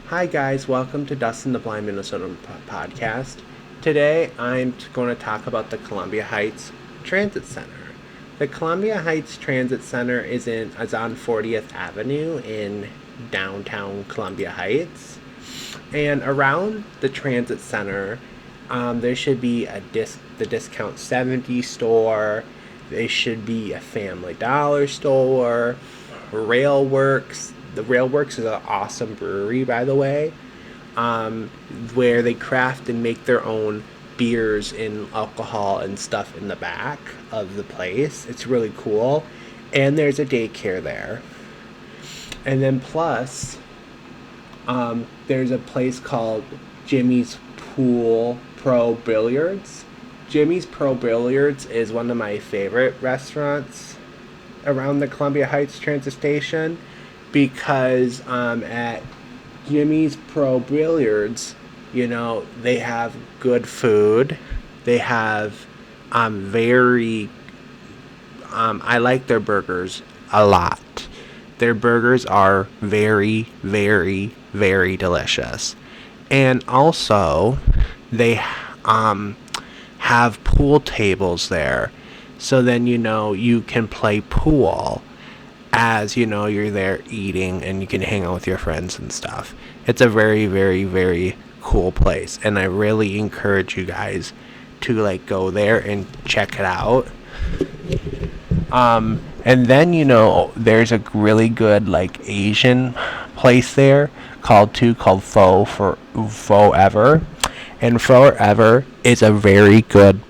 Hi guys, welcome to Dustin the Blind Minnesota podcast. Today I'm going to talk about the Columbia Heights Transit Center. The Columbia Heights Transit Center is on 40th Avenue in downtown Columbia Heights. And around the transit center, there should be the Discount 70 store. There should be a Family Dollar store, Railworks. The Railworks is an awesome brewery, by the way, where they craft and make their own beers and alcohol and stuff in the back of the place. It's really cool. And there's a daycare there. And then plus, there's a place called Jimmy's Pool Pro Billiards. Jimmy's Pro Billiards is one of my favorite restaurants around the Columbia Heights Transit Station, because at Jimmy's Pro Billiards, they have good food. They have I like their burgers a lot. Their burgers are very, very, very delicious. And also, they have pool tables there. So then, you can play pool as you're there eating, and you can hang out with your friends and stuff. It's a very, very, very cool place, and I really encourage you guys to go there and check it out. And then there's a really good Asian place there called Pho Ever, and Pho Ever is a very good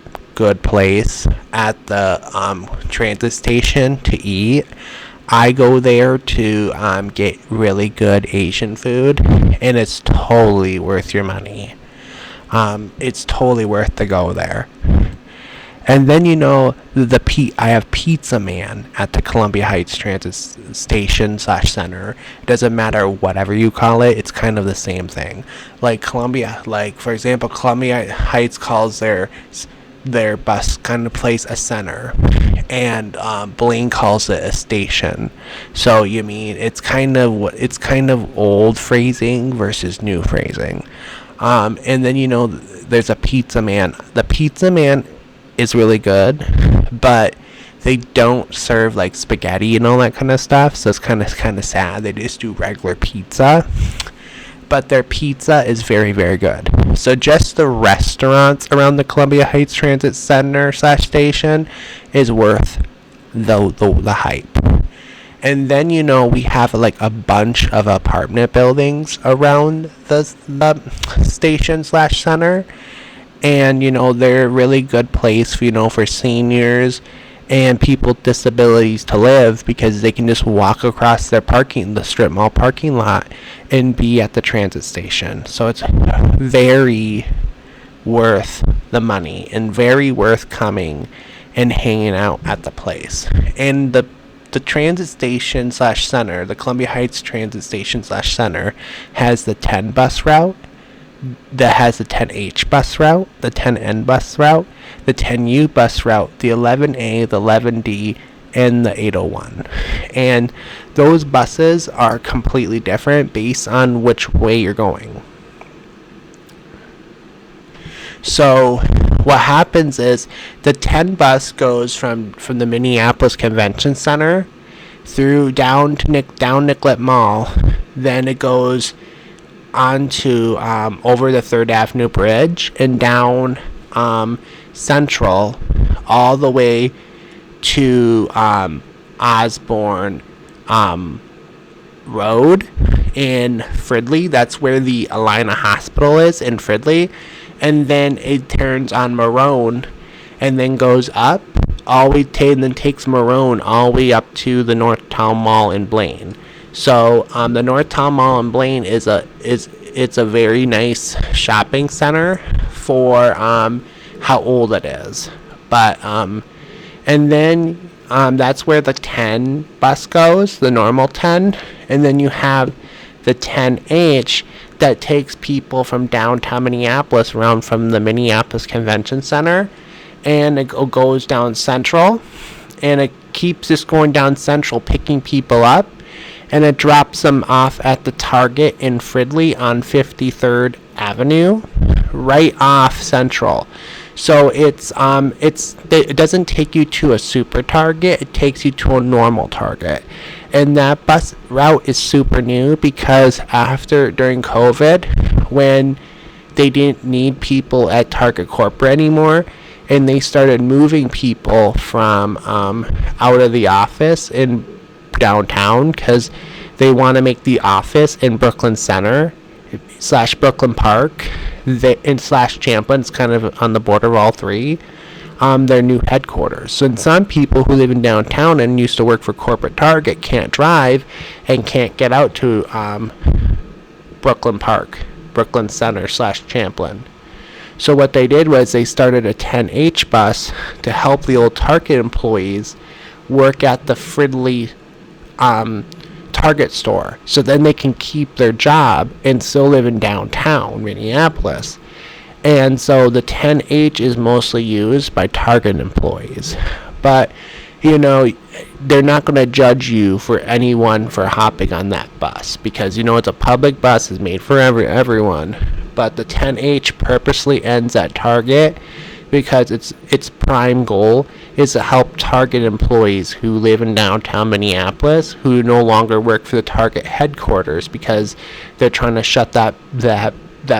place at the transit station to eat. I go there to get really good Asian food, and it's totally worth your money. It's totally worth to go there. And then I have Pizza Man at the Columbia Heights Transit Station / Center. It doesn't matter whatever you call it; it's kind of the same thing. For example, Columbia Heights calls their bus kind of place a center, and Blaine calls it a station. So it's kind of old phrasing versus new phrasing. And then there's a Pizza Man. The Pizza Man is really good, but they don't serve spaghetti and all that kind of stuff. So it's kind of sad. They just do regular pizza. But their pizza is very, very good. So just the restaurants around the Columbia Heights Transit Center / station is worth the hype. And then we have a bunch of apartment buildings around the station / center, and they're a really good place for seniors and people with disabilities to live, because they can just walk across the strip mall parking lot and be at the transit station. So it's very worth the money and very worth coming and hanging out at the place. And the transit station / center, the Columbia Heights Transit Station / center, has the 10 bus route, that has the 10H bus route, the 10N bus route, the 10U bus route, the 11A, the 11D, and the 801. And those buses are completely different based on which way you're going. So what happens is the 10 bus goes from the Minneapolis Convention Center through down Nicollet Mall. Then it goes onto over the 3rd Avenue Bridge and down Central all the way to Osborne Road in Fridley. That's where the Alina Hospital is, in Fridley. And then it turns on Marone and then goes up all the way and then takes Marone all the way up to the Northtown Mall in Blaine. So the Northtown Mall in Blaine it's a very nice shopping center for how old it is. But and then that's where the 10 bus goes, the normal 10, and then you have the 10H that takes people from downtown Minneapolis around from the Minneapolis Convention Center, and it goes down Central, and it keeps just going down Central, picking people up and it drops them off at the Target in Fridley on 53rd Avenue, right off Central. So it doesn't take you to a super Target, it takes you to a normal Target. And that bus route is super new because during COVID, when they didn't need people at Target Corporate anymore, and they started moving people from out of the office in downtown because they want to make the office in Brooklyn Center / Brooklyn Park and / Champlain. It's kind of on the border of all three. Their new headquarters. So some people who live in downtown and used to work for corporate Target can't drive and can't get out to Brooklyn Park, Brooklyn Center / Champlain. So what they did was they started a 10H bus to help the old Target employees work at the Fridley Target store. So then they can keep their job and still live in downtown Minneapolis. And so the 10H is mostly used by Target employees. But, they're not going to judge you for anyone for hopping on that bus because, it's a public bus. It's made for everyone. But the 10H purposely ends at Target because its prime goal is to help Target employees who live in downtown Minneapolis who no longer work for the Target headquarters because they're trying to shut that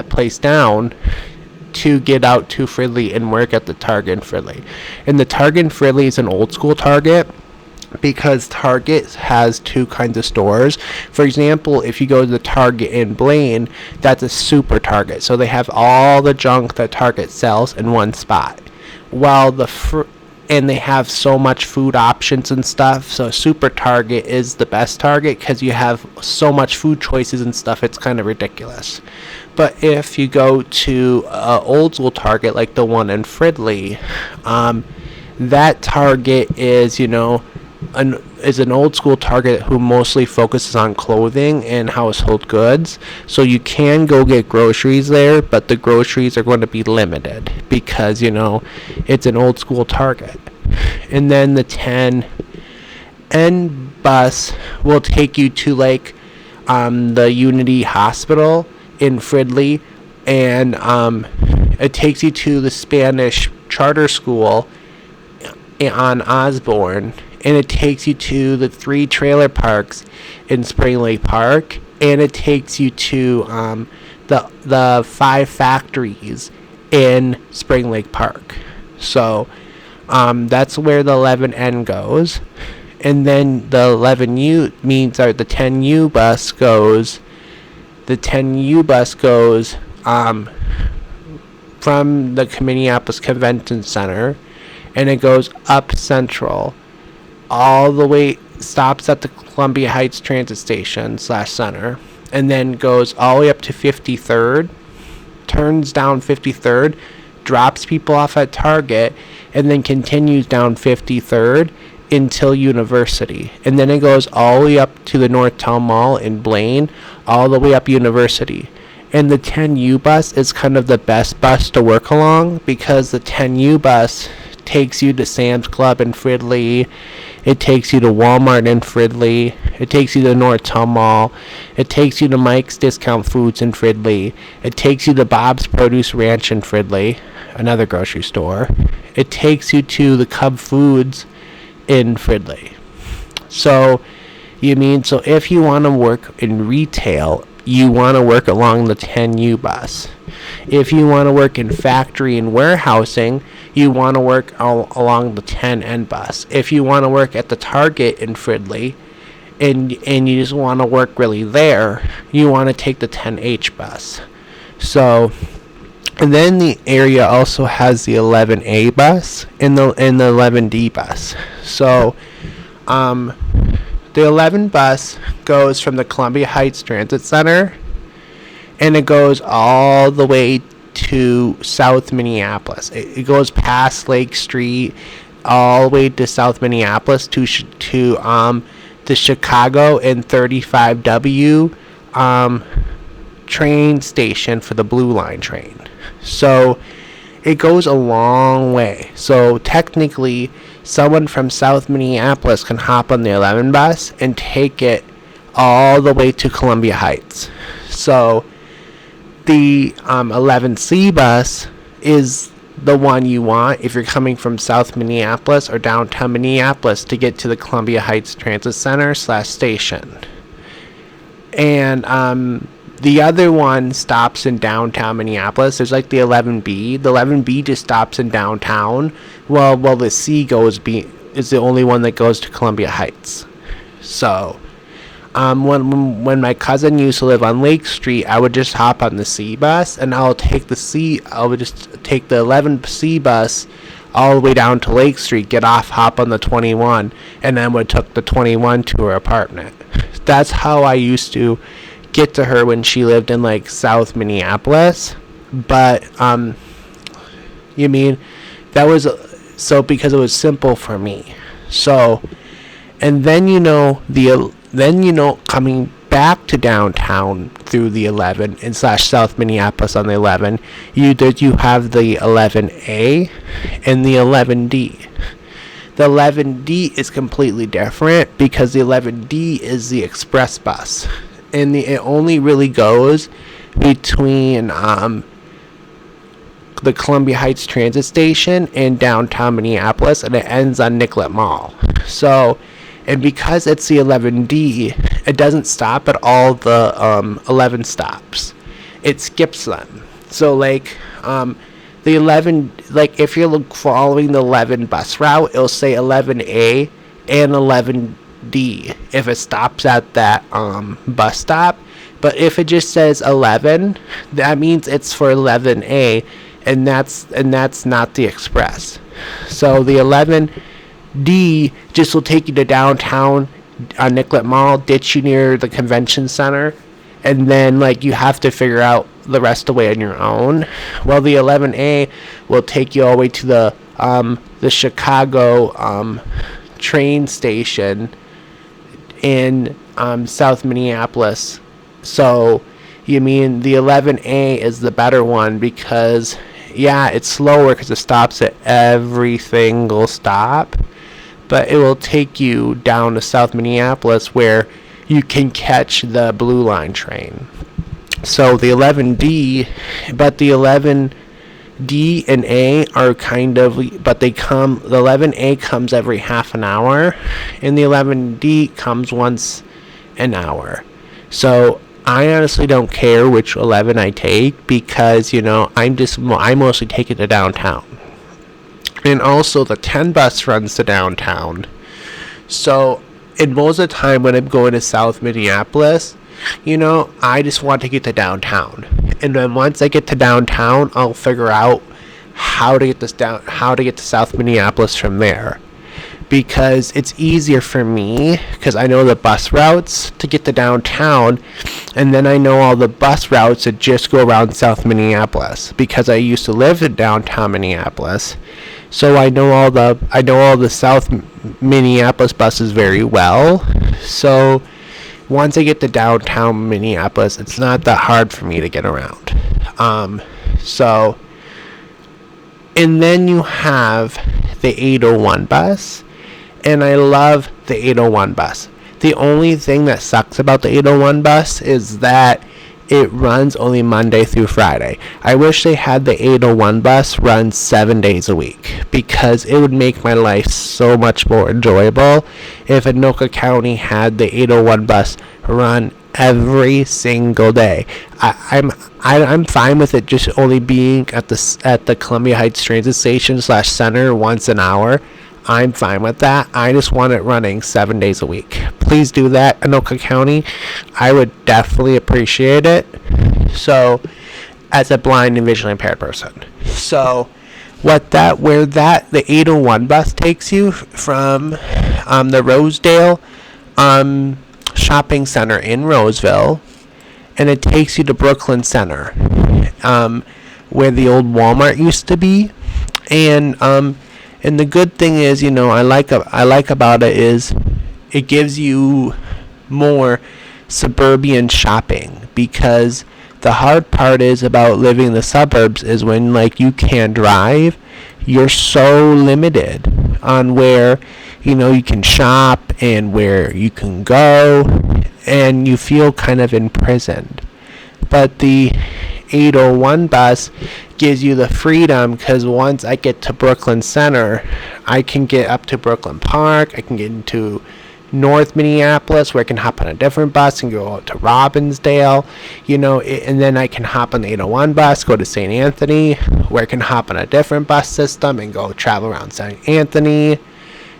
place down to get out to Fridley and work at the Target in Fridley. And the Target in Fridley is an old school Target because Target has two kinds of stores. For example, if you go to the Target in Blaine, that's a super Target. So they have all the junk that Target sells in one spot. While and they have so much food options and stuff. So super Target is the best Target because you have so much food choices and stuff. It's kind of ridiculous. But if you go to old school Target like the one in Fridley, that Target is an old school Target who mostly focuses on clothing and household goods. So you can go get groceries there, but the groceries are going to be limited because it's an old school Target. And then the 10N bus will take you to the Unity Hospital in Fridley, and it takes you to the Spanish charter school on Osborne, and it takes you to the 3 trailer parks in Spring Lake Park, and it takes you to the 5 factories in Spring Lake Park. So that's where the 11N goes, and then the 11U means the 10U bus goes. The 10U bus goes from the Minneapolis Convention Center, and it goes up Central, all the way, stops at the Columbia Heights Transit Station / Center, and then goes all the way up to 53rd, turns down 53rd, drops people off at Target, and then continues down 53rd until University. And then it goes all the way up to the Northtown Mall in Blaine, all the way up University. And the 10U bus is kind of the best bus to work along because the 10U bus takes you to Sam's Club in Fridley, it takes you to Walmart in Fridley, it takes you to Northtown Mall, it takes you to Mike's Discount Foods in Fridley, it takes you to Bob's Produce Ranch in Fridley, another grocery store, it takes you to the Cub Foods in Fridley. So if you want to work in retail, you want to work along the 10U bus. If you want to work in factory and warehousing, you want to work along the 10N bus. If you want to work at the Target in Fridley and you just want to work really there, you want to take the 10H bus. So, and then the area also has the 11A bus and the 11D bus. So, the 11 bus goes from the Columbia Heights Transit Center, and it goes all the way to South Minneapolis. It goes past Lake Street, all the way to South Minneapolis to the Chicago and 35W train station for the Blue Line train. So it goes a long way. So technically, someone from South Minneapolis can hop on the 11 bus and take it all the way to Columbia Heights. So the 11C bus is the one you want if you're coming from South Minneapolis or downtown Minneapolis to get to the Columbia Heights Transit Center / station. And the other one stops in downtown Minneapolis. There's like the 11B. The 11B just stops in downtown. Well, the C is the only one that goes to Columbia Heights. So, when my cousin used to live on Lake Street, I would just hop on the C bus, and I would just take the 11C bus all the way down to Lake Street, get off, hop on the 21, and then would took the 21 to her apartment. That's how I used to get to her when she lived in like South Minneapolis. But you mean that was so because it was simple for me. So, and then coming back to downtown through the 11 and / South Minneapolis on the 11, you have the 11A and the 11D. The 11D is completely different because the 11D is the express bus, and it only really goes between the Columbia Heights Transit Station and downtown Minneapolis, and it ends on Nicollet Mall. So, and because it's the 11D, it doesn't stop at all the 11 stops. It skips them. So like the 11, like if you're following the 11 bus route, it'll say 11A and 11D if it stops at that bus stop. But if it just says 11, that means it's for 11A, and that's not the express. So the 11D just will take you to downtown on Nicollet Mall, ditch you near the convention center, and then like you have to figure out the rest of the way on your own. Well, the 11A will take you all the way to the Chicago train station in South Minneapolis. So you mean the 11A is the better one because it's slower because it stops at every single stop, but it will take you down to South Minneapolis where you can catch the Blue Line train. So the 11D, but the 11D and A are but the 11A comes every half an hour, and the 11D comes once an hour. So I honestly don't care which 11 I take because, I mostly take it to downtown. And also the 10 bus runs to downtown. So, and most of the time when I'm going to South Minneapolis, I just want to get to downtown. And then once I get to downtown, I'll figure out how to get to South Minneapolis from there. Because it's easier for me because I know the bus routes to get to downtown, and then I know all the bus routes that just go around South Minneapolis because I used to live in downtown Minneapolis. So I know all the South Minneapolis buses very well. So once I get to downtown Minneapolis, it's not that hard for me to get around. And then you have the 801 bus, and I love the 801 bus. The only thing that sucks about the 801 bus is that it runs only Monday through Friday. I wish they had the 801 bus run 7 days a week because it would make my life so much more enjoyable if Anoka County had the 801 bus run every single day. I'm fine with it just only being at the Columbia Heights Transit Station / Center once an hour. I'm fine with that. I just want it running 7 days a week. Please do that, Anoka County. I would definitely appreciate it. So, as a blind and visually impaired person. So, where the 801 bus takes you from the Rosedale shopping center in Roseville, and it takes you to Brooklyn Center, where the old Walmart used to be, and the good thing is, I like about it is it gives you more suburban shopping, because the hard part is about living in the suburbs is when you can't drive, you're so limited on where you can shop and where you can go, and you feel kind of imprisoned. But the 801 bus gives you the freedom, because once I get to Brooklyn Center, I can get up to Brooklyn Park, I can get into North Minneapolis, where I can hop on a different bus and go out to Robbinsdale, and then I can hop on the 801 bus, go to St. Anthony, where I can hop on a different bus system and go travel around St. Anthony,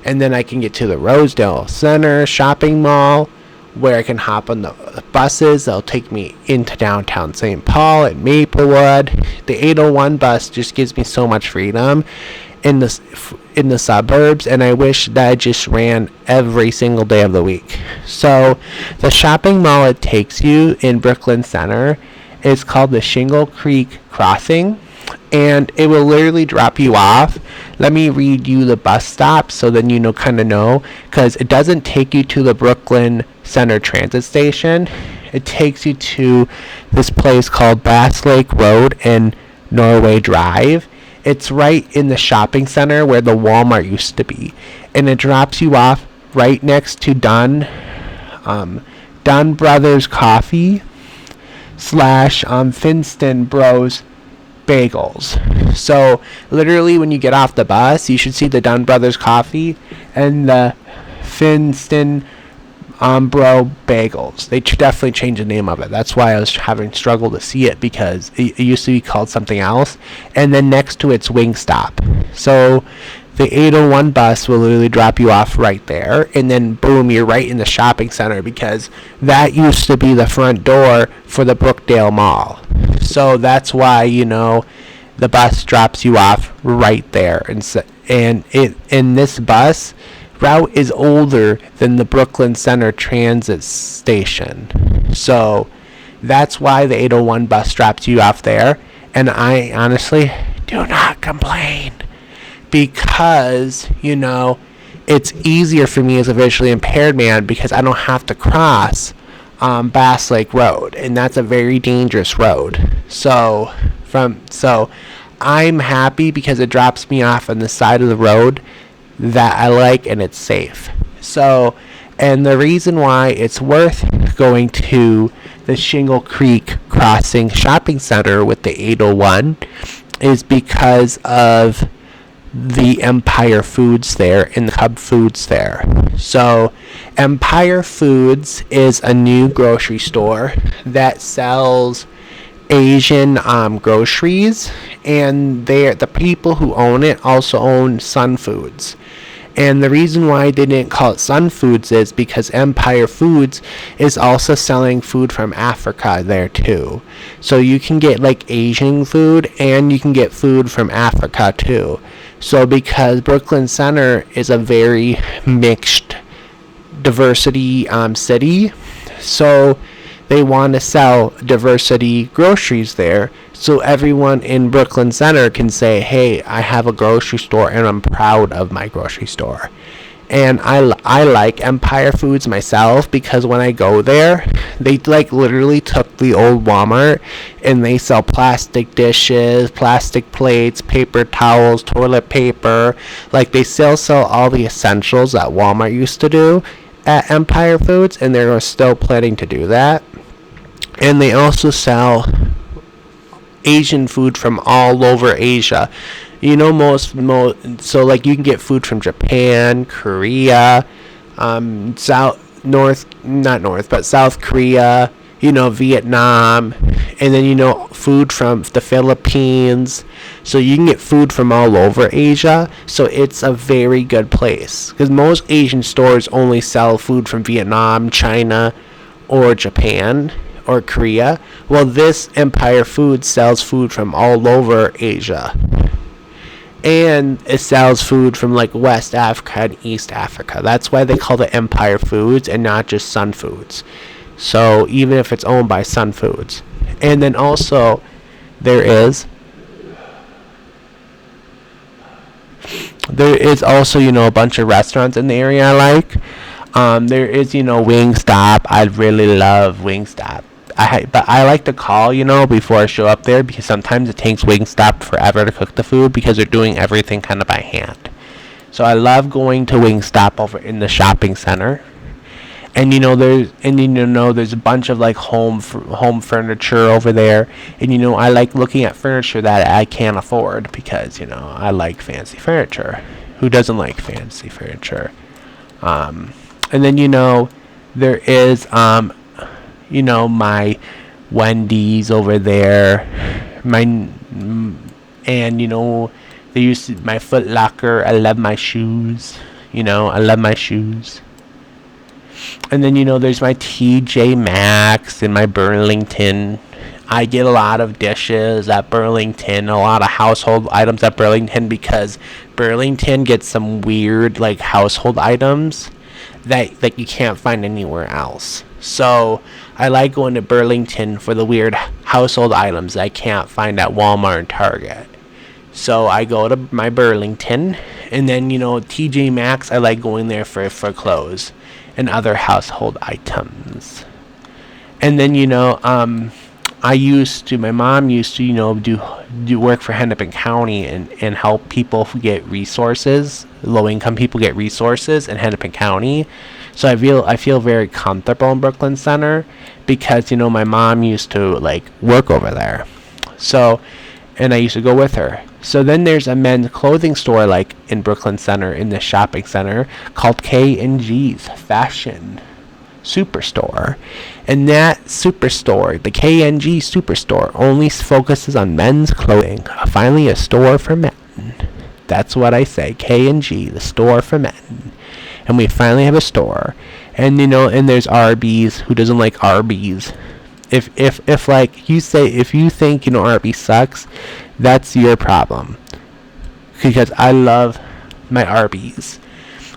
and then I can get to the Rosedale Center shopping mall, where I can hop on the buses that'll take me into downtown St. Paul and Maplewood. The 801 bus just gives me so much freedom in the suburbs, and I wish that it just ran every single day of the week. So the shopping mall it takes you in Brooklyn Center is called the Shingle Creek Crossing, and it will literally drop you off. Let me read you the bus stop so then kind of know, because it doesn't take you to the Brooklyn Center Transit Station. It takes you to this place called Bass Lake Road and Norway Drive. It's right in the shopping center where the Walmart used to be, and it drops you off right next to Dunn Brothers Coffee / Finston Bros Bagels. So literally when you get off the bus, you should see the Dunn Brothers Coffee and the Finston Bro Bagels. They definitely changed the name of it. That's why I was having struggle to see it, because it used to be called something else. And then next to it's Wingstop. So the 801 bus will literally drop you off right there, and then boom, you're right in the shopping center, because that used to be the front door for the Brookdale Mall. So that's why the bus drops you off right there, and this bus route is older than the Brooklyn Center Transit Station. So that's why the 801 bus drops you off there. And I honestly do not complain, because, it's easier for me as a visually impaired man, because I don't have to cross Bass Lake Road, and that's a very dangerous road. So I'm happy because it drops me off on the side of the road that I like, and it's safe. So, and the reason why it's worth going to the Shingle Creek Crossing Shopping Center with the 801 is because of the Empire Foods there and the Cub Foods there. So Empire Foods is a new grocery store that sells Asian groceries, and the people who own it also own Sun Foods. And the reason why they didn't call it Sun Foods is because Empire Foods is also selling food from Africa there too. So you can get Asian food, and you can get food from Africa too. So because Brooklyn Center is a very mixed diversity city, so they want to sell diversity groceries there, so everyone in Brooklyn Center can say, hey, I have a grocery store and I'm proud of my grocery store. And I like Empire Foods myself, because when I go there, they literally took the old Walmart and they sell plastic dishes, plastic plates, paper towels, toilet paper. They still sell all the essentials that Walmart used to do at Empire Foods, and they're still planning to do that. And they also sell Asian food from all over Asia. Most so you can get food from Japan, Korea, South Korea, Vietnam, and then food from the Philippines. So you can get food from all over Asia. So it's a very good place, because most Asian stores only sell food from Vietnam, China, or Japan or Korea. Well, this Empire Foods sells food from all over Asia. And it sells food from West Africa and East Africa. That's why they call it Empire Foods and not just Sun Foods. So even if it's owned by Sun Foods. And then also there is also a bunch of restaurants in the area I like. There is Wingstop. I really love Wingstop. But I like to call, before I show up there, because sometimes it takes Wingstop forever to cook the food, because they're doing everything kind of by hand. So I love going to Wingstop over in the shopping center. And there's a bunch of like home furniture over there. And I like looking at furniture that I can't afford, because I like fancy furniture. Who doesn't like fancy furniture? And then there is my Wendy's over there. They used to, my Foot Locker. I love my shoes. I love my shoes. And then there's my TJ Maxx and my Burlington. I get a lot of dishes at Burlington, a lot of household items at Burlington, because Burlington gets some weird like household items that you can't find anywhere else. So I like going to Burlington for the weird household items that I can't find at Walmart and Target. So I go to my Burlington, and then TJ Maxx, I like going there for clothes and other household items. And then my mom used to do work for Hennepin County and help people get resources, low income people get resources in Hennepin County. So I feel very comfortable in Brooklyn Center, because my mom used to like work over there. So, and I used to go with her. So then there's a men's clothing store like in Brooklyn Center, in the shopping center, called K&G's Fashion Superstore. And that superstore, the K&G Superstore, only focuses on men's clothing. Finally a store for men. That's what I say. K&G, the store for men. And we finally have a store. And and there's Arby's. Who doesn't like Arby's? If like you say, if you think Arby's sucks, that's your problem. Because I love my Arby's.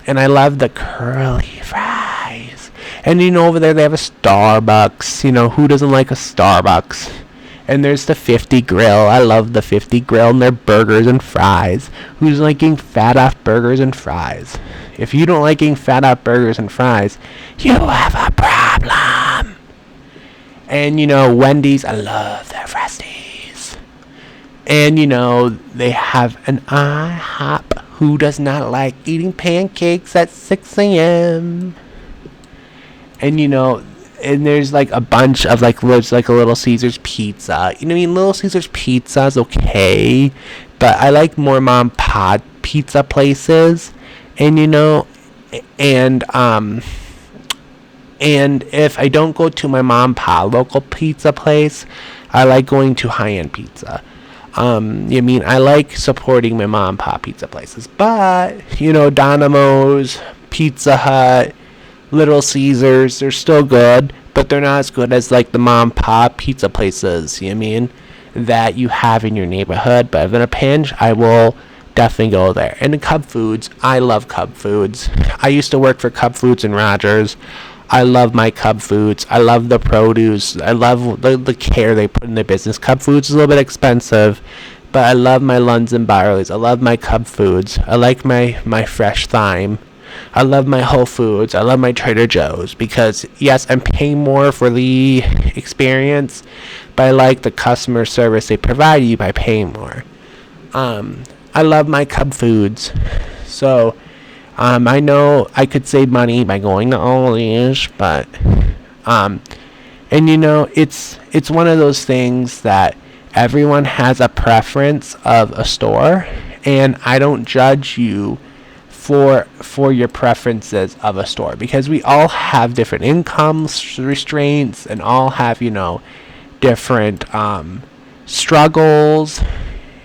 And I love the curly fries. And over there they have a Starbucks. Who doesn't like a Starbucks? And there's the 50 Grill. I love the 50 Grill and their burgers and fries. Who's liking fat off burgers and fries? If you don't like getting fat off burgers and fries, you have a problem. And Wendy's, I love their Frosties. And they have an IHOP. Who does not like eating pancakes at 6 a.m.? And and there's like a bunch of there's like a Little Caesars Pizza. Little Caesars Pizza is okay, but I like more mom and pop pizza places. And and if I don't go to my mom and pop local pizza place, I like going to high-end pizza. I like supporting my mom and pop pizza places, but Domino's, Pizza Hut, Little Caesars, they're still good, but they're not as good as like the mom and pop pizza places, that you have in your neighborhood. But if in a pinch, I will definitely go there. And the Cub Foods, I love Cub Foods. I used to work for Cub Foods in Rogers. I love my Cub Foods. I love the produce. I love the care they put in the business. Cub Foods is a little bit expensive, but I love my Lunds and Barleys. I love my Cub Foods. I like my fresh thyme. I love my Whole Foods. I love my Trader Joe's, because yes, I'm paying more for the experience, but I like the customer service they provide you by paying more. I love my Cub Foods. So I know I could save money by going to Ollie's, but it's one of those things that everyone has a preference of a store, and I don't judge you for your preferences of a store, because we all have different income restraints and all have different struggles.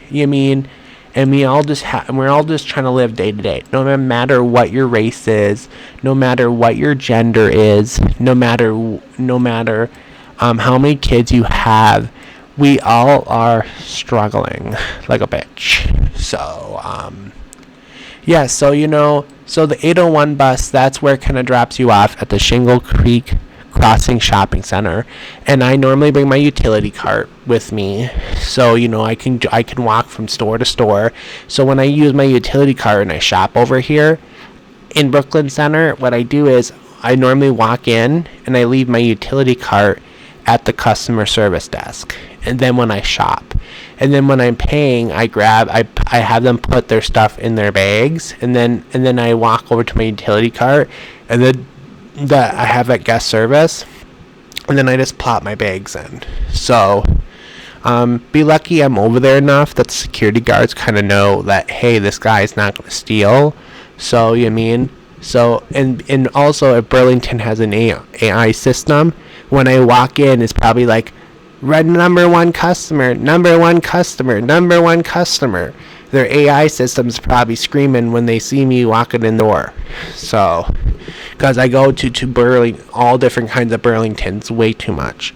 And we're all just trying to live day to day. No matter what your race is, no matter what your gender is, no matter how many kids you have, we all are struggling like a bitch. So so the 801 bus, that's where it kind of drops you off at the Shingle Creek Crossing Shopping Center, and I normally bring my utility cart with me, so I can walk from store to store. So when I use my utility cart and I shop over here in Brooklyn Center, what I do is I normally walk in and I leave my utility cart at the customer service desk, and then when I shop, and then when I'm paying, I have them put their stuff in their bags, and then I walk over to my utility cart, and then that I have at guest service, and then I just plop my bags in. So be lucky I'm over there enough that the security guards kind of know that, hey, this guy's not going to steal. So, you mean? So, and also if Burlington has an AI system, when I walk in, it's probably like, red number one customer, number one customer, number one customer. Their AI system's probably screaming when they see me walking in the door. So, because I go to Burlington, all different kinds of Burlingtons, way too much.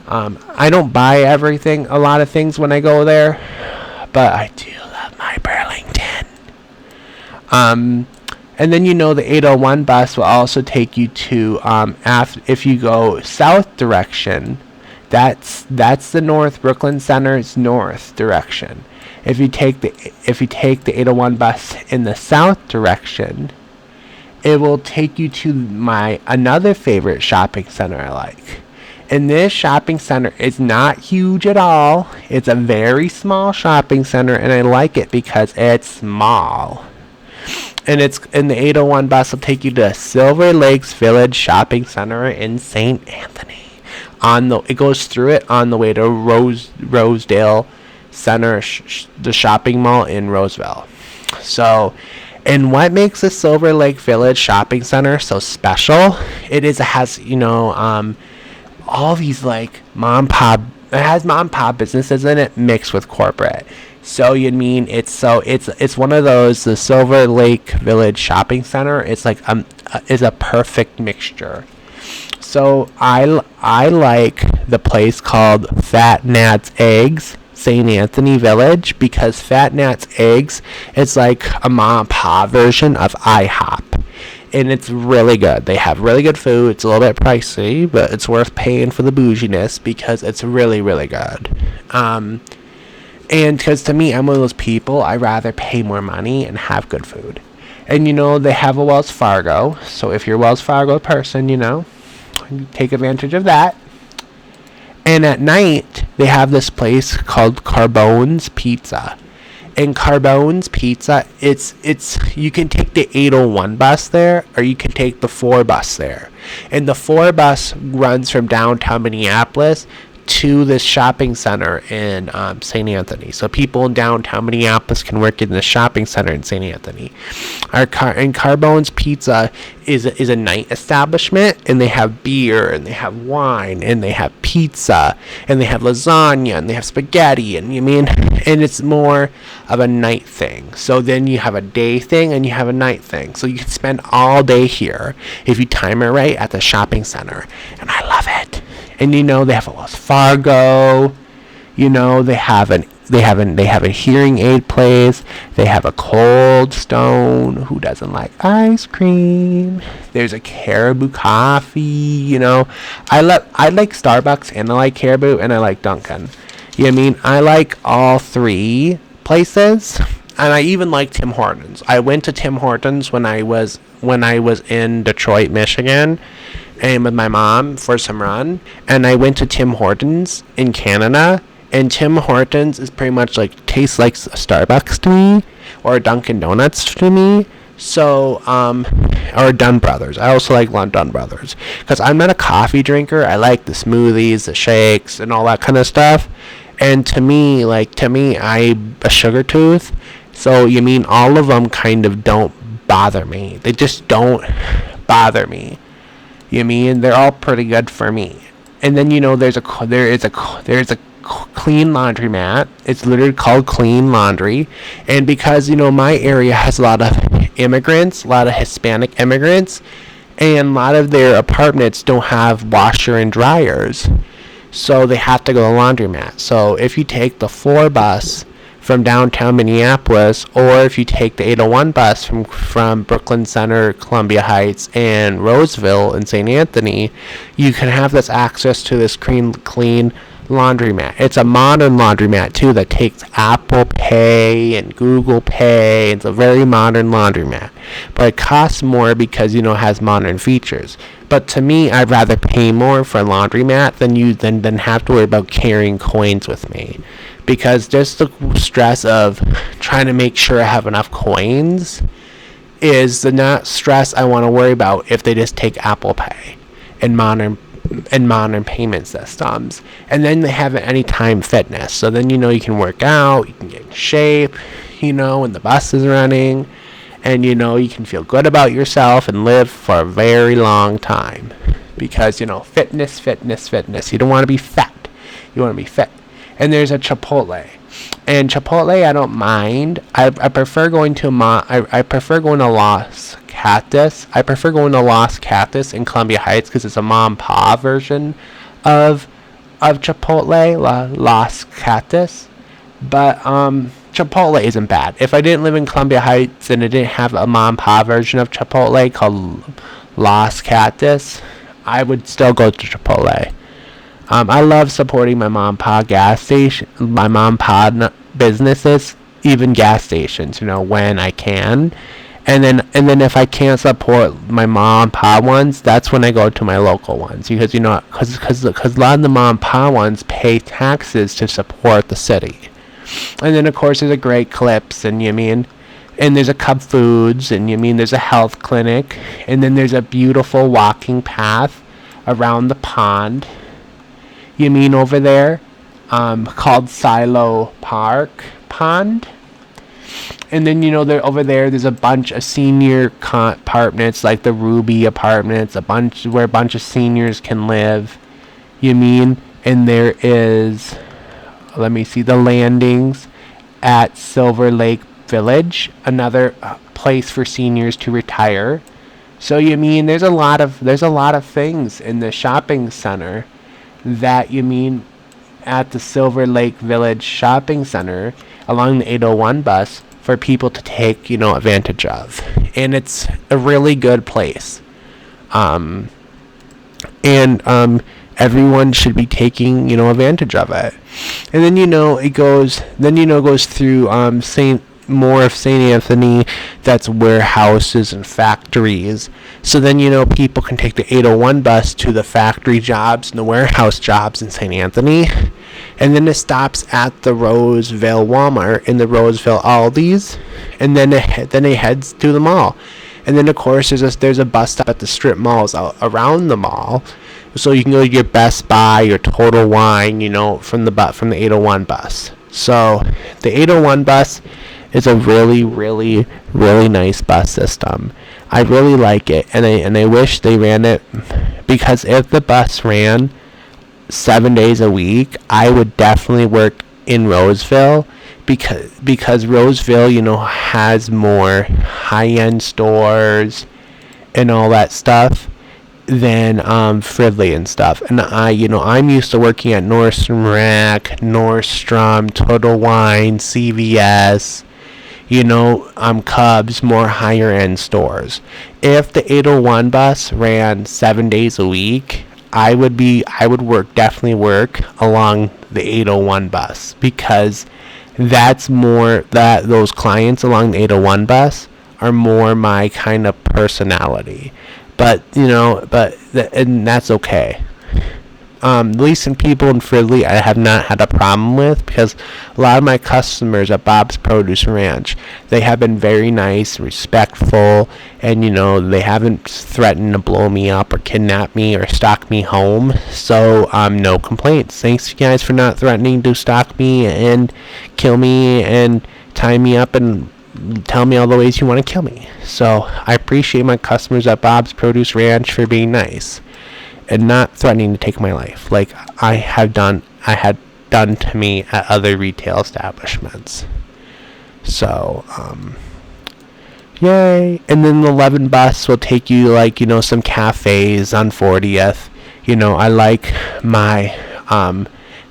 I don't buy a lot of things when I go there, but I do love my Burlington. And then the 801 bus will also take you to if you go south direction, that's the North Brooklyn Center's north direction. If you take the 801 bus in the south direction, it will take you to my another favorite shopping center I like. And this shopping center is not huge at all. It's a very small shopping center, and I like it because it's small. And it's in the 801 bus will take you to Silver Lakes Village Shopping Center in St. Anthony. It goes through it on the way to Rosedale Center, the shopping mall in Roseville. So, and what makes the Silver Lake Village Shopping Center so special? It has all these like mom and pop. It has mom and pop businesses in it mixed with corporate. So it's one of those, the Silver Lake Village Shopping Center. It's like is a perfect mixture. So I like the place called Fat Nat's Eggs, St. Anthony Village, because Fat Nat's Eggs is like a mom and pop version of IHOP. And it's really good. They have really good food. It's a little bit pricey, but it's worth paying for the bouginess because it's really, really good. And because to me, I'm one of those people, I'd rather pay more money and have good food. And they have a Wells Fargo. So if you're a Wells Fargo person, take advantage of that. And at night, they have this place called Carbone's Pizza. And Carbone's Pizza, it's you can take the 801 bus there, or you can take the 4 bus there. And the 4 bus runs from downtown Minneapolis to this shopping center in St. Anthony. So people in downtown Minneapolis can work in the shopping center in St. Anthony. And Carbone's Pizza is a night establishment, and they have beer, and they have wine, and they have pizza, and they have lasagna, and they have spaghetti, and it's more of a night thing. So then you have a day thing and you have a night thing. So you can spend all day here if you time it right at the shopping center, and I love it. And they have a Wells Fargo. They have a hearing aid place. They have a Cold Stone. Who doesn't like ice cream? There's a Caribou Coffee. I like Starbucks, and I like Caribou, and I like Dunkin'. I like all 3 places, and I even like Tim Hortons. I went to Tim Hortons when I was in Detroit, Michigan, and with my mom for some run, and I went to Tim Hortons in Canada, and Tim Hortons is pretty much tastes like a Starbucks to me, or Dunkin' Donuts to me. So, or Dunn Brothers. I also like Dunn Brothers, because I'm not a coffee drinker. I like the smoothies, the shakes, and all that kind of stuff. And to me, I'm a sugar tooth. So all of them kind of don't bother me. They just don't bother me. They're all pretty good for me. And then there is a clean laundromat. It's literally called Clean Laundry. And because my area has a lot of immigrants, a lot of Hispanic immigrants, and a lot of their apartments don't have washer and dryers, so they have to go to the laundromat. So if you take the 4 bus from downtown Minneapolis, or if you take the 801 bus from Brooklyn Center, Columbia Heights, and Roseville in St. Anthony, you can have this access to this clean laundromat. It's a modern laundromat too that takes Apple Pay and Google Pay. It's a very modern laundromat, but it costs more because it has modern features. But to me, I'd rather pay more for a laundromat than have to worry about carrying coins with me, because just the stress of trying to make sure I have enough coins is the not stress I want to worry about if they just take Apple Pay and modern payment systems. And then they have Anytime Fitness. So then you can work out, you can get in shape, when the bus is running, and you can feel good about yourself and live for a very long time. Because fitness. You don't want to be fat. You want to be fit. And there's a Chipotle. And Chipotle, I don't mind. I prefer going to I prefer going to Los Cactus. I prefer going to Los Cactus in Columbia Heights because it's a mom and pop version of Chipotle, Los Cactus. But Chipotle isn't bad. If I didn't live in Columbia Heights and it didn't have a mom and pop version of Chipotle called Los Cactus, I would still go to Chipotle. I love supporting my mom and pop gas station, my mom and pop businesses, even gas stations, when I can. And then if I can't support my mom and pop ones, that's when I go to my local ones. Because, because a lot of the mom and pop ones pay taxes to support the city. And then, of course, there's a Great Clips, and and there's a Cub Foods, and there's a health clinic. And then there's a beautiful walking path around the pond. Over there, called Silo Park Pond. And then, there over there's a bunch of senior apartments, like the Ruby apartments, where a bunch of seniors can live. And there is, let me see, the Landings at Silver Lake Village, another place for seniors to retire. So there's a lot of things in the shopping center that at the Silver Lake Village Shopping Center along the 801 bus for people to take, advantage of. And it's a really good place. And everyone should be taking, advantage of it. And then, it goes through St. Anthony, that's warehouses and factories. So then, people can take the 801 bus to the factory jobs and the warehouse jobs in St. Anthony. And then it stops at the Roseville Walmart and the Roseville Aldi's. And then it heads to the mall. And then, of course, there's a bus stop at the strip malls around the mall. So you can go to your Best Buy, your Total Wine, from the 801 bus. So the 801 bus is a really, really, really nice bus system. I really like it, and I wish they ran it, because if the bus ran 7 days a week, I would definitely work in Roseville, because Roseville, has more high-end stores and all that stuff than Fridley and stuff. And I'm used to working at Nordstrom Rack, Nordstrom, Total Wine, CVS, Cubs, more higher end stores. If the 801 bus ran 7 days a week, I would definitely work along the 801 bus, because those clients along the 801 bus are more my kind of personality. But and that's okay. At least in people in Fridley, I have not had a problem with, because a lot of my customers at Bob's Produce Ranch, they have been very nice, respectful, and they haven't threatened to blow me up or kidnap me or stalk me home. So no complaints. Thanks, you guys, for not threatening to stalk me and kill me and tie me up and tell me all the ways you want to kill me. So I appreciate my customers at Bob's Produce Ranch for being nice and not threatening to take my life, like I had done to me at other retail establishments. So, yay! And then the 11 bus will take you some cafes on 40th. I like my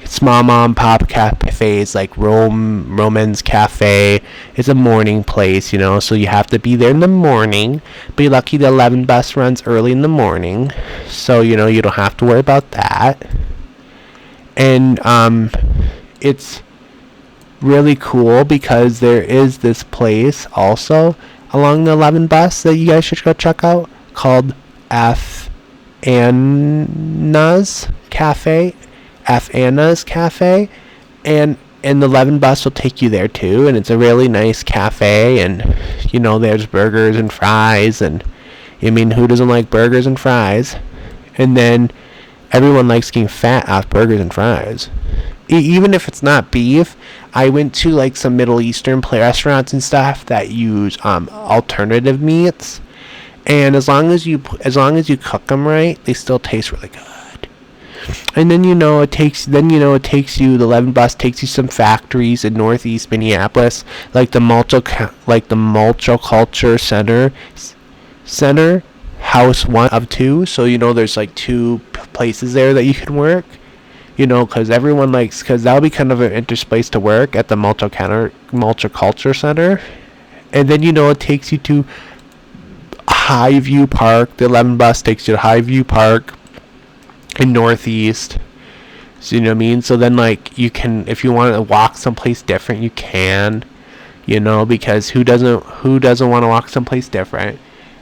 small mom pop cafes like Roman's Cafe. It's a morning place, so you have to be there in the morning. But you're lucky the 11 bus runs early in the morning, so you don't have to worry about that. And it's really cool because there is this place also along the 11 bus that you guys should go check out called F. Anna's Cafe. And And the 11 bus will take you there too, and it's a really nice cafe, and there's burgers and fries, and who doesn't like burgers and fries? And then everyone likes getting fat off burgers and fries. Even if it's not beef, I went to like some Middle Eastern restaurants and stuff that use alternative meats, and as long as you cook them right, they still taste really good. And then it takes you, the 11 bus takes you some factories in Northeast Minneapolis, like the Multiculture Center House 1 of 2. So there's like 2 places there that you can work. Because that'll be kind of an interesting place to work at the Multiculture Center. And then it takes you to Highview Park. The 11 bus takes you to Highview Park in Northeast. So so then you can, if you want to walk someplace different, you can, because who doesn't want to walk someplace different?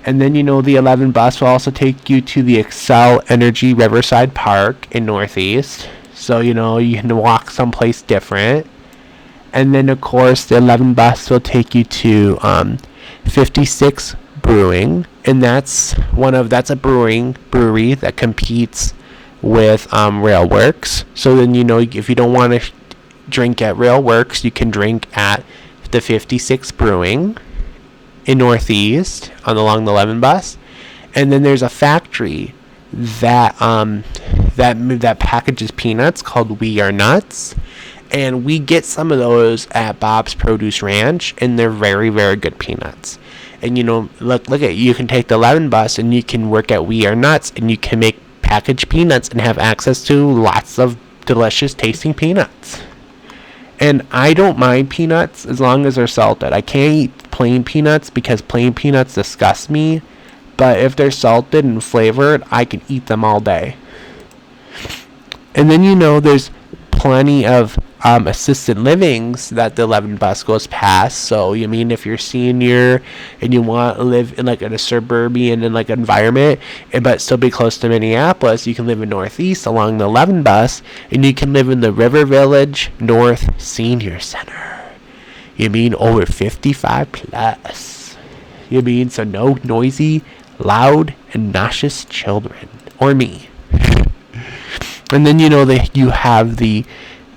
And then the 11 bus will also take you to the Excel Energy Riverside Park in Northeast. So you can walk someplace different. And then of course the 11 bus will take you to 56 Brewing, and that's a brewery that competes with Railworks. So then if you don't want to drink at Railworks, you can drink at the 56 Brewing in Northeast along the 11 bus. And then there's a factory that packages peanuts called We Are Nuts, and we get some of those at Bob's Produce Ranch, and they're very, very good peanuts. And look at, you can take the 11 bus and you can work at We Are Nuts, and you can make packaged peanuts and have access to lots of delicious tasting peanuts. And I don't mind peanuts as long as they're salted. I can't eat plain peanuts because plain peanuts disgust me, but if they're salted and flavored, I can eat them all day. And then there's plenty of assisted livings that the 11 bus goes past. So if you're a senior and you want to live in in a suburban environment, but still be close to Minneapolis, you can live in Northeast along the 11 bus, and you can live in the River Village North Senior Center. Over 55 plus. So no noisy, loud, and nauseous children, or me. And then you have the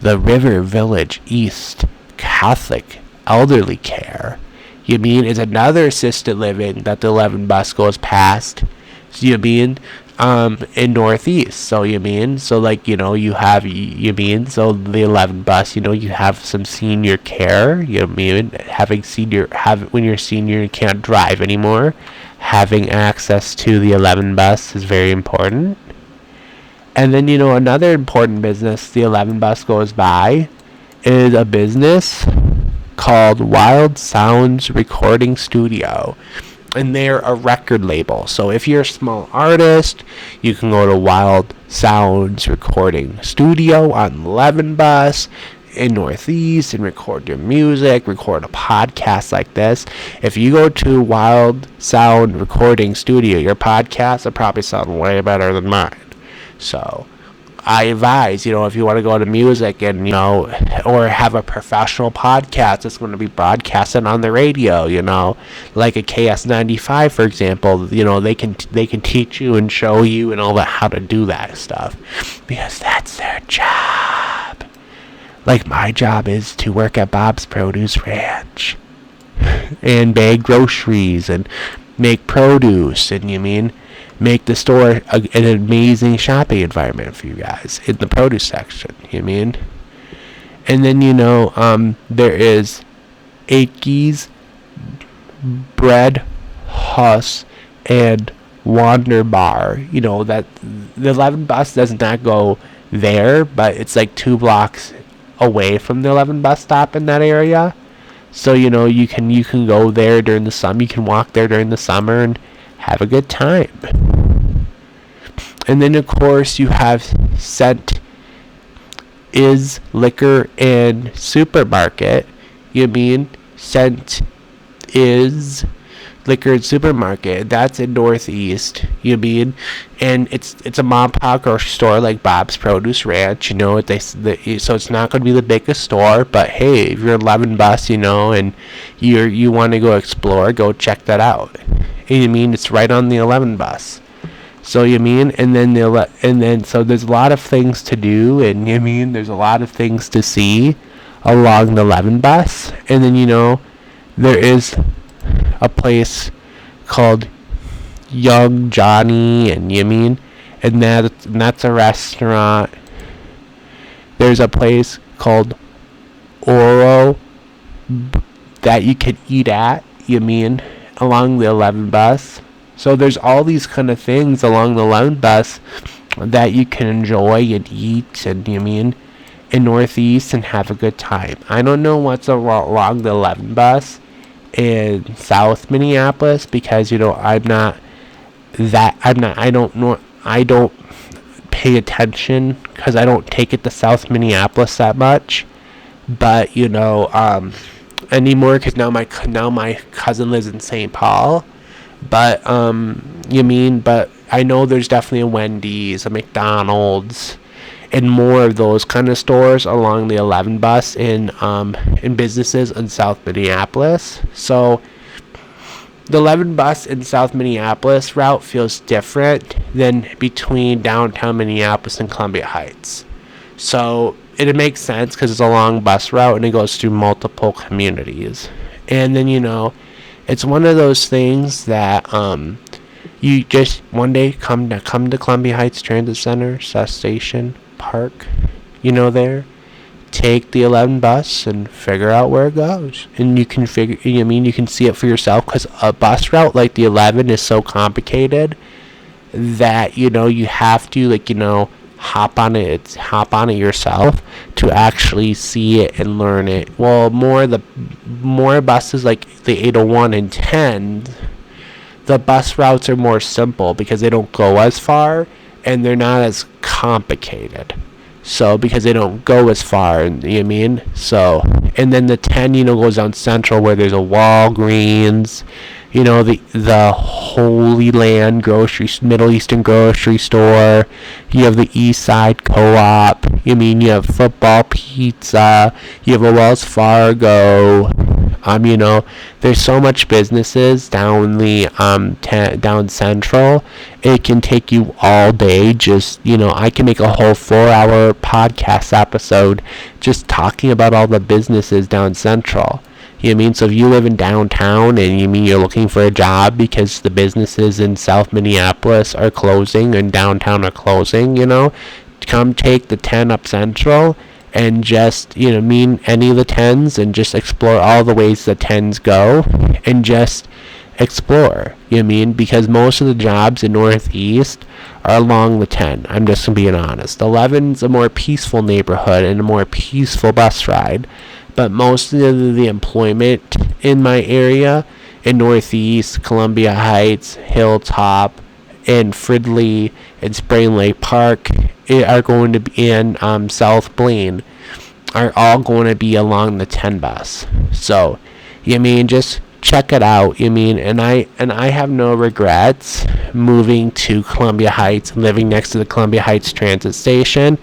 River Village East Catholic Elderly Care. It's another assisted living that the 11 bus goes past. So in Northeast. So you have so the 11 bus, you have some senior care. When you're senior and can't drive anymore, having access to the 11 bus is very important. And then another important business the 11 bus goes by is a business called Wild Sounds Recording Studio, and they're a record label. So if you're a small artist, you can go to Wild Sounds Recording Studio on 11 bus in Northeast and record your music, record a podcast like this. If you go to Wild Sound Recording Studio, your podcast will probably sound way better than mine. So I advise, if you want to go into music and, or have a professional podcast that's going to be broadcasted on the radio, like a KS95, for example, they can teach you and show you and all that, how to do that stuff, because that's their job. Like my job is to work at Bob's Produce Ranch and bag groceries and make produce, and make the store an amazing shopping environment for you guys in the produce section. And then there is Akey's Bread Huss and Wander Bar. That the 11 bus does not go there, but it's like 2 blocks away from the 11 bus stop in that area. So you can go there during the summer. You can walk there during the summer and have a good time. And then of course you have Scent Is Liquor and Supermarket. Scent Is liquor and supermarket. That's in Northeast, you mean? And it's a mom and pop grocery store like Bob's Produce Ranch, so it's not going to be the biggest store, but hey, if you're 11 bus, and you want to go explore, go check that out. And you mean it's right on the 11 bus. So you mean, and then so there's a lot of things to do, and you mean there's a lot of things to see along the 11 bus, and then there is a place called Young Johnny, and that's a restaurant. There's a place called Oro that you could eat at, along the 11 bus. So there's all these kind of things along the 11 bus that you can enjoy and eat, and in Northeast, and have a good time. I don't know what's along the 11 bus in South Minneapolis, because I don't pay attention, because I don't take it to South Minneapolis that much. But anymore, because now my cousin lives in St. Paul. But but I know there's definitely a Wendy's, a McDonald's, and more of those kind of stores along the 11 bus in businesses in South Minneapolis. So the 11 bus in South Minneapolis route feels different than between downtown Minneapolis and Columbia Heights. So it makes sense, because it's a long bus route and it goes through multiple communities. And then it's one of those things that you just one day come to Columbia Heights Transit Center, Station Park, there, take the 11 bus and figure out where it goes, and you can you can see it for yourself, because a bus route like the 11 is so complicated that you have to hop on it yourself to actually see it and learn it. Well, more buses like the 801 and 10, the bus routes are more simple because they don't go as far and they're not as complicated. So because they don't go as far, so, and then the 10 goes down Central, where there's a Walgreens, the Holy Land Middle Eastern grocery store. You have the East Side Co-op. You have Football Pizza. You have a Wells Fargo. There's so much businesses down the down Central. It can take you all day. Just I can make a whole 4-hour podcast episode just talking about all the businesses down Central. So if you live in downtown and you're looking for a job because the businesses in South Minneapolis are closing and downtown are closing, come take the 10 up Central and just, any of the 10s, and just explore all the ways the 10s go, and just explore, because most of the jobs in Northeast are along the 10. I'm just being honest. 11's a more peaceful neighborhood and a more peaceful bus ride. But most of the employment in my area, in Northeast, Columbia Heights, Hilltop, and Fridley, and Spring Lake Park, are going to be in South Blaine, are all going to be along the 10 bus. So, just check it out. And I have no regrets moving to Columbia Heights and living next to the Columbia Heights Transit Station.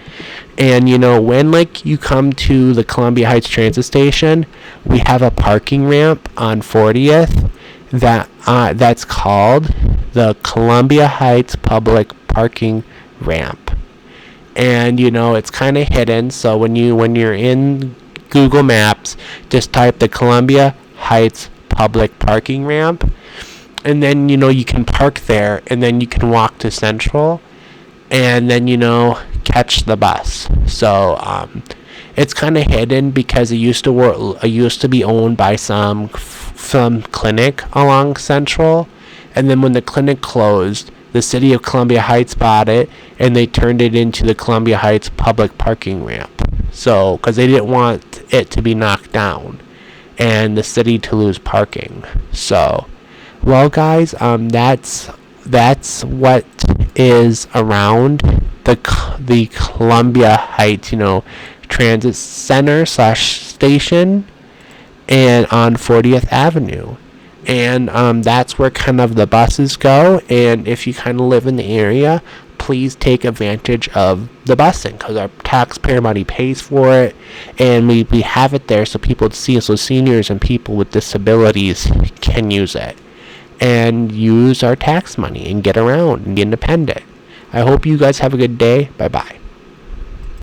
And when you come to the Columbia Heights Transit Station, we have a parking ramp on 40th that's called the Columbia Heights Public Parking Ramp. And it's kind of hidden, so when you're in Google Maps, just type the Columbia Heights Public Parking Ramp, and then you can park there, and then you can walk to Central, and then catch the bus. So it's kind of hidden because it used to be owned by some clinic along Central, and then when the clinic closed, the city of Columbia Heights bought it, and they turned it into the Columbia Heights Public Parking Ramp. So because they didn't want it to be knocked down and the city to lose parking. So, well, guys, that's what is around the Columbia Heights, transit center / station, and on 40th Avenue. And that's where kind of the buses go. And if you kind of live in the area, please take advantage of the busing, because our taxpayer money pays for it, and we have it there so people see it, so seniors and people with disabilities can use it and use our tax money and get around and be independent. I hope you guys have a good day. Bye bye.